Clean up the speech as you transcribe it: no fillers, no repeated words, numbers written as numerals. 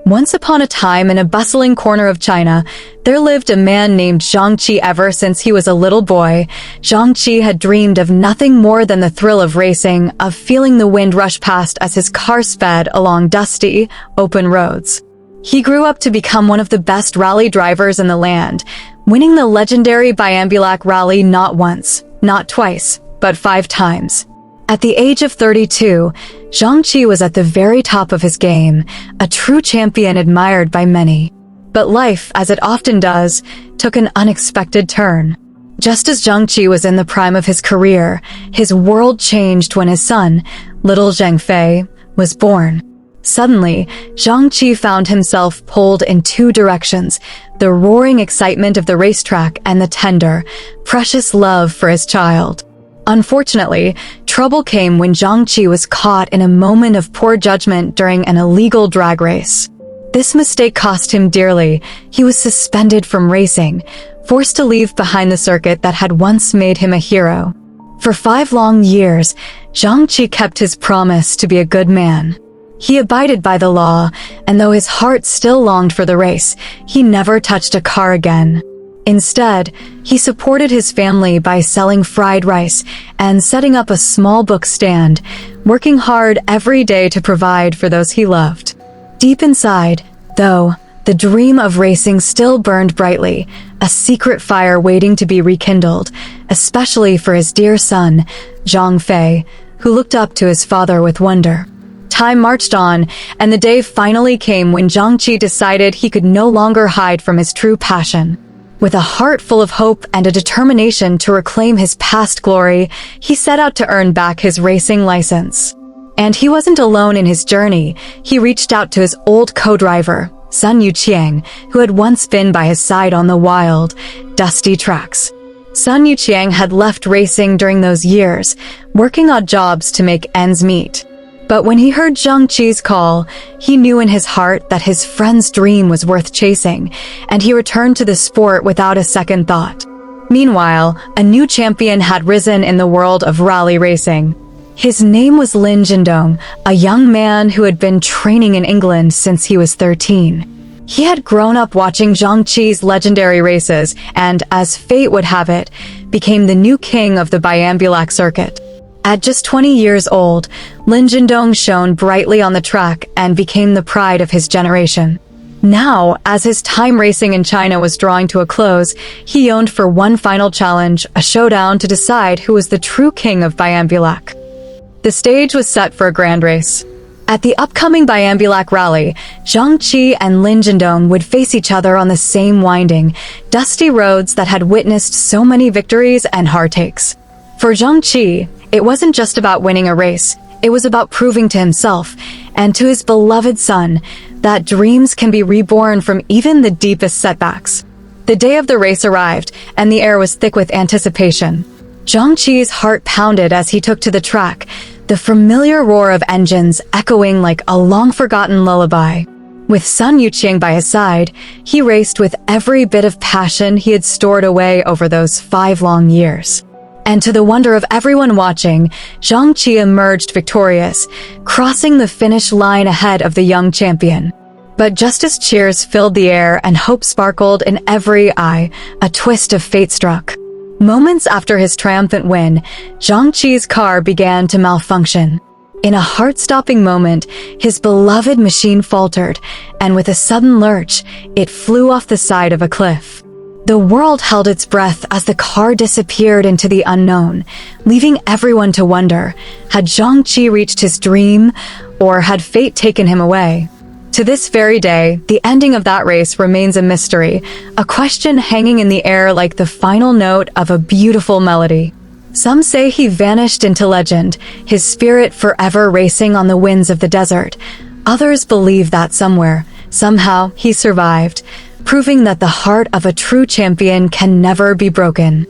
Once upon a time, in a bustling corner of China, there lived a man named Zhang Qi. Ever since he was a little boy, Zhang Qi had dreamed of nothing more than the thrill of racing, of feeling the wind rush past as his car sped along dusty, open roads. He grew up to become one of the best rally drivers in the land, winning the legendary Biambulac rally not once, not twice, but 5 times. At the age of 32, Zhang Qi was at the very top of his game, a true champion admired by many. But life, as it often does, took an unexpected turn. Just as Zhang Qi was in the prime of his career, his world changed when his son, little Zhang Fei, was born. Suddenly, Zhang Qi found himself pulled in 2 directions, the roaring excitement of the racetrack and the tender, precious love for his child. Unfortunately, trouble came when Zhang Qi was caught in a moment of poor judgment during an illegal drag race. This mistake cost him dearly. He was suspended from racing, forced to leave behind the circuit that had once made him a hero. For 5 long years, Zhang Qi kept his promise to be a good man. He abided by the law, and though his heart still longed for the race, he never touched a car again. Instead, he supported his family by selling fried rice and setting up a small book stand, working hard every day to provide for those he loved. Deep inside, though, the dream of racing still burned brightly, a secret fire waiting to be rekindled, especially for his dear son, Zhang Fei, who looked up to his father with wonder. Time marched on, and the day finally came when Zhang Qi decided he could no longer hide from his true passion. With a heart full of hope and a determination to reclaim his past glory, he set out to earn back his racing license. And he wasn't alone in his journey. He reached out to his old co-driver, Sun Yuqiang, who had once been by his side on the wild, dusty tracks. Sun Yuqiang had left racing during those years, working odd jobs to make ends meet. But when he heard Zhang Qi's call, he knew in his heart that his friend's dream was worth chasing, and he returned to the sport without a second thought. Meanwhile, a new champion had risen in the world of rally racing. His name was Lin Jindong, a young man who had been training in England since he was 13. He had grown up watching Zhang Qi's legendary races and, as fate would have it, became the new king of the Biambulac circuit. At just 20 years old, Lin Jindong shone brightly on the track and became the pride of his generation. Now, as his time racing in China was drawing to a close, he yearned for one final challenge, a showdown to decide who was the true king of Biambulac. The stage was set for a grand race. At the upcoming Biambulac rally, Zhang Qi and Lin Jindong would face each other on the same winding, dusty roads that had witnessed so many victories and heartaches. For Zhang Qi, it wasn't just about winning a race, it was about proving to himself and to his beloved son that dreams can be reborn from even the deepest setbacks. The day of the race arrived, and the air was thick with anticipation. Zhang Qi's heart pounded as he took to the track, the familiar roar of engines echoing like a long-forgotten lullaby. With Sun Yuqiang by his side, he raced with every bit of passion he had stored away over those 5 long years. And to the wonder of everyone watching, Zhang Qi emerged victorious, crossing the finish line ahead of the young champion. But just as cheers filled the air and hope sparkled in every eye, a twist of fate struck. Moments after his triumphant win, Zhang Qi's car began to malfunction. In a heart-stopping moment, his beloved machine faltered, and with a sudden lurch, it flew off the side of a cliff. The world held its breath as the car disappeared into the unknown, leaving everyone to wonder, had Zhang Qi reached his dream, or had fate taken him away? To this very day, the ending of that race remains a mystery, a question hanging in the air like the final note of a beautiful melody. Some say he vanished into legend, his spirit forever racing on the winds of the desert. Others believe that somehow, he survived, proving that the heart of a true champion can never be broken.